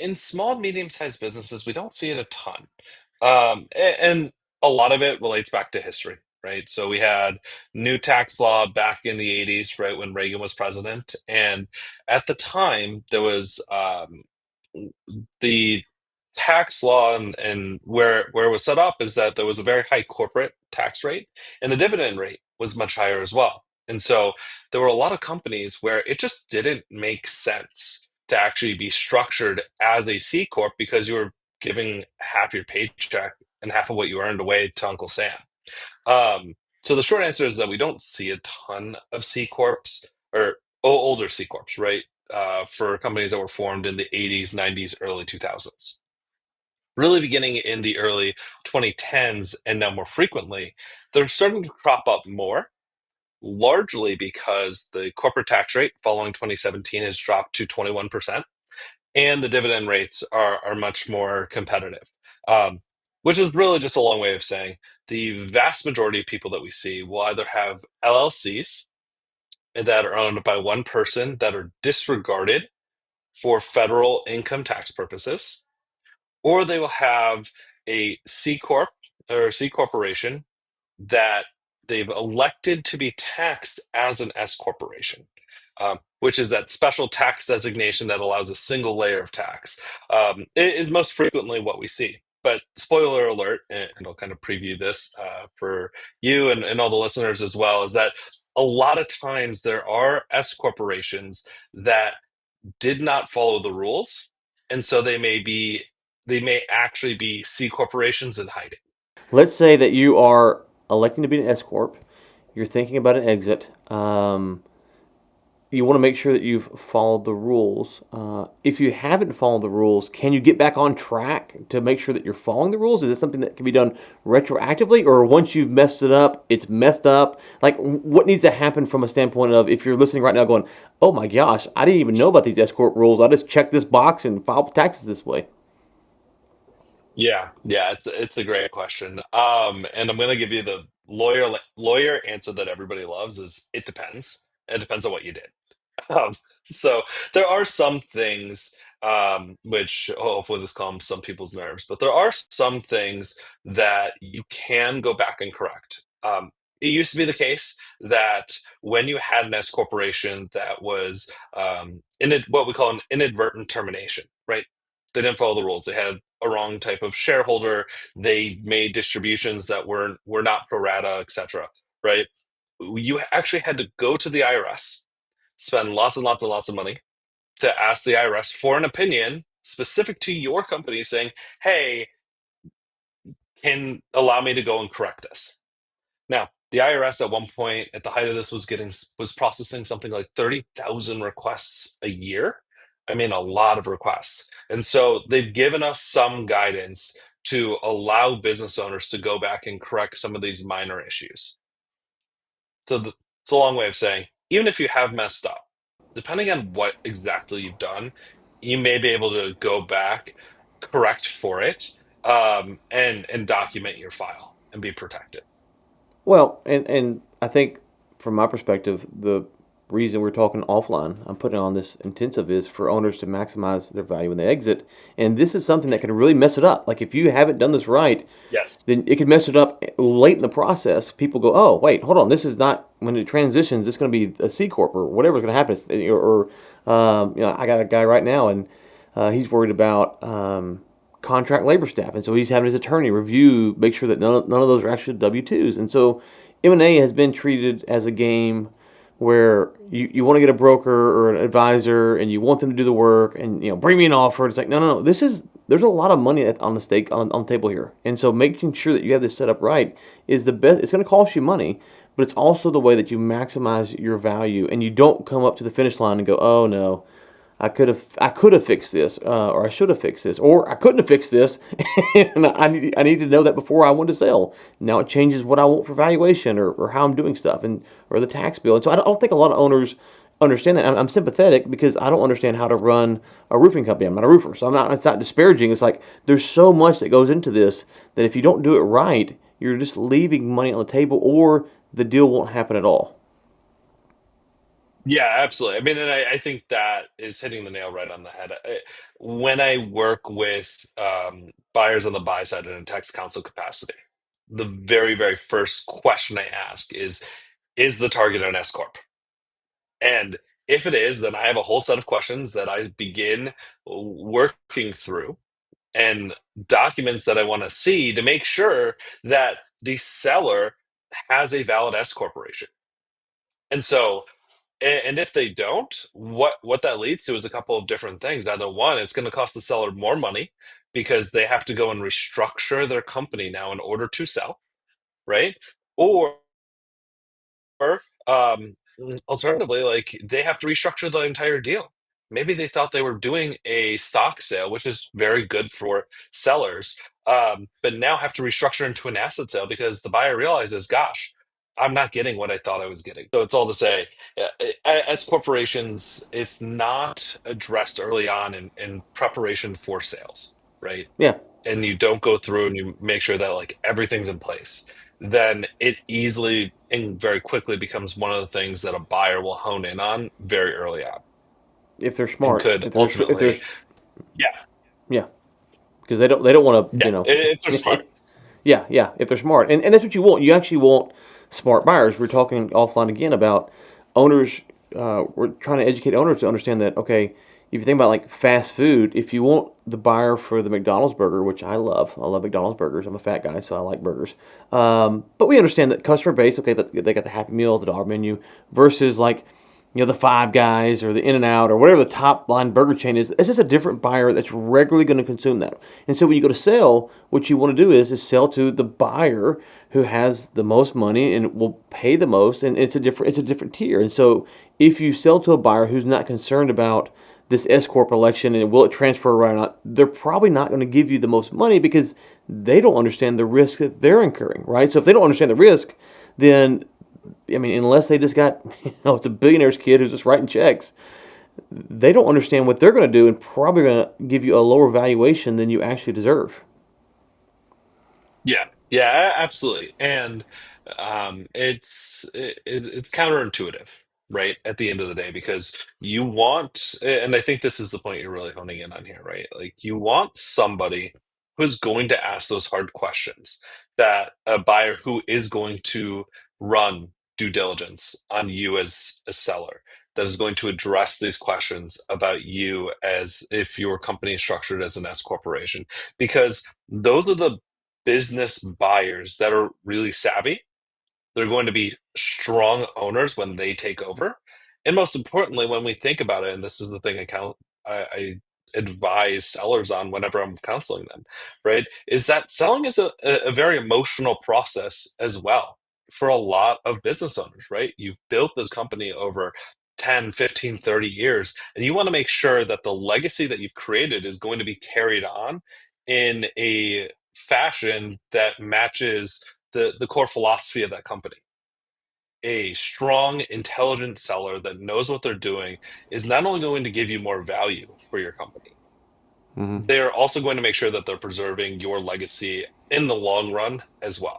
in small, medium-sized businesses, we don't see it a ton. And a lot of it relates back to history, right? So we had new tax law back in the 80s, right, when Reagan was president. And at the time, there was the tax law and where it was set up is that there was a very high corporate tax rate, and the dividend rate was much higher as well. And so there were a lot of companies where it just didn't make sense to actually be structured as a C corp because you were giving half your paycheck and half of what you earned away to Uncle Sam. So the short answer is that we don't see a ton of C corps or older C corps, right? For companies that were formed in the 80s, 90s, early 2000s. Really beginning in the early 2010s and now more frequently, they're starting to crop up more, largely because the corporate tax rate following 2017 has dropped to 21%, and the dividend rates are much more competitive. Um, which is really just a long way of saying the vast majority of people that we see will either have LLCs that are owned by one person that are disregarded for federal income tax purposes, or they will have a C corp or C corporation that they've elected to be taxed as an S corporation, which is that special tax designation that allows a single layer of tax. It is most frequently what we see. But spoiler alert, and I'll kind of preview this for you and all the listeners as well, is that a lot of times there are S corporations that did not follow the rules, and so they may actually be C corporations in hiding. Let's say that you are electing to be an S corp. You're thinking about an exit. You want to make sure that you've followed the rules. If you haven't followed the rules, can you get back on track to make sure that you're following the rules? Is this something that can be done retroactively, or once you've messed it up, it's messed up? Like, what needs to happen from a standpoint of if you're listening right now, going, "Oh my gosh, I didn't even know about these S corp rules. I just checked this box and filed taxes this way." Yeah, it's a great question. And I'm gonna give you the lawyer answer that everybody loves is it depends. It depends on what you did. Um, so there are some things which hopefully this calms some people's nerves, but there are some things that you can go back and correct. It used to be the case that when you had an S corporation that was what we call an inadvertent termination, right? They didn't follow the rules. They had a wrong type of shareholder. They made distributions that were not pro rata, etc. Right? You actually had to go to the IRS, spend lots and lots and lots of money to ask the IRS for an opinion specific to your company saying, hey, can allow me to go and correct this. Now, the IRS at one point at the height of this was processing something like 30,000 requests a year. I mean, a lot of requests. And so they've given us some guidance to allow business owners to go back and correct some of these minor issues. It's a long way of saying, even if you have messed up, depending on what exactly you've done, you may be able to go back, correct for it, and document your file and be protected. Well, and I think from my perspective, the reason we're talking offline, I'm putting on this intensive is for owners to maximize their value when they exit. And this is something that can really mess it up. Like if you haven't done this right, Yes. then it can mess it up late in the process. People go, oh, wait, hold on. This is not, when it transitions, it's going to be a C Corp or whatever's going to happen. I got a guy right now and he's worried about contract labor staff, and so he's having his attorney review, make sure that none of those are actually W-2s. And so M&A has been treated as a game where you want to get a broker or an advisor and you want them to do the work and bring me an offer. It's like no. There's a lot of money on the stake on the table here, and so making sure that you have this set up right is the best. It's going to cost you money, but it's also the way that you maximize your value and you don't come up to the finish line and go, oh no, I could have fixed this, or I should have fixed this, or I couldn't have fixed this, and I need to know that before I want to sell. Now it changes what I want for valuation or how I'm doing stuff and or the tax bill. And so I don't think a lot of owners understand that. I'm sympathetic because I don't understand how to run a roofing company. I'm not a roofer, so I'm not. It's not disparaging. It's like there's so much that goes into this that if you don't do it right, you're just leaving money on the table, or the deal won't happen at all. Yeah, absolutely. I mean, and I think that is hitting the nail right on the head. When I work with buyers on the buy side in a tax counsel capacity, the very, very first question I ask is the target an S corp? And if it is, then I have a whole set of questions that I begin working through and documents that I want to see to make sure that the seller has a valid S corporation. And so, and if they don't, what that leads to is a couple of different things. Either one, it's going to cost the seller more money because they have to go and restructure their company now in order to sell, right? Or alternatively, like they have to restructure the entire deal. Maybe they thought they were doing a stock sale, which is very good for sellers, but now have to restructure into an asset sale because the buyer realizes, gosh, I'm not getting what I thought I was getting. So it's all to say, as corporations, if not addressed early on in preparation for sales, right? Yeah, And you don't go through and you make sure that like everything's in place, then it easily and very quickly becomes one of the things that a buyer will hone in on very early on if they're and smart, could if ultimately, there's yeah, yeah, because they don't want to, yeah, if they're smart. yeah, yeah, if they're smart. And that's what you want. You actually want smart buyers. We're talking offline again about owners. We're trying to educate owners to understand that, okay, if you think about like fast food, if you want the buyer for the McDonald's burger, which I love McDonald's burgers. I'm a fat guy, so I like burgers. But we understand that customer base, okay, that they got the Happy Meal, the dollar menu, versus like, the Five Guys or the In and Out or whatever the top line burger chain is. It's just a different buyer that's regularly going to consume that. And so when you go to sell, what you want to do is sell to the buyer who has the most money and will pay the most, and it's a different tier. And so if you sell to a buyer who's not concerned about this S corp election and will it transfer right or not, they're probably not going to give you the most money because they don't understand the risk that they're incurring, right? So if they don't understand the risk, then I mean, unless they just got, it's a billionaire's kid who's just writing checks, they don't understand what they're going to do and probably going to give you a lower valuation than you actually deserve. Yeah, yeah, absolutely. And it's counterintuitive, right? At the end of the day, because you want, and I think this is the point you're really honing in on here, right? Like you want somebody who's going to ask those hard questions, that a buyer who is going to run due diligence on you as a seller, that is going to address these questions about you as if your company is structured as an S corporation, because those are the business buyers that are really savvy. They're going to be strong owners when they take over. And most importantly, when we think about it, and this is the thing I advise sellers on whenever I'm counseling them, right? Is that selling is a very emotional process as well for a lot of business owners, right? You've built this company over 10, 15, 30 years, and you want to make sure that the legacy that you've created is going to be carried on in a fashion that matches the core philosophy of that company. A strong, intelligent seller that knows what they're doing is not only going to give you more value for your company, Mm-hmm. they're also going to make sure that they're preserving your legacy in the long run as well.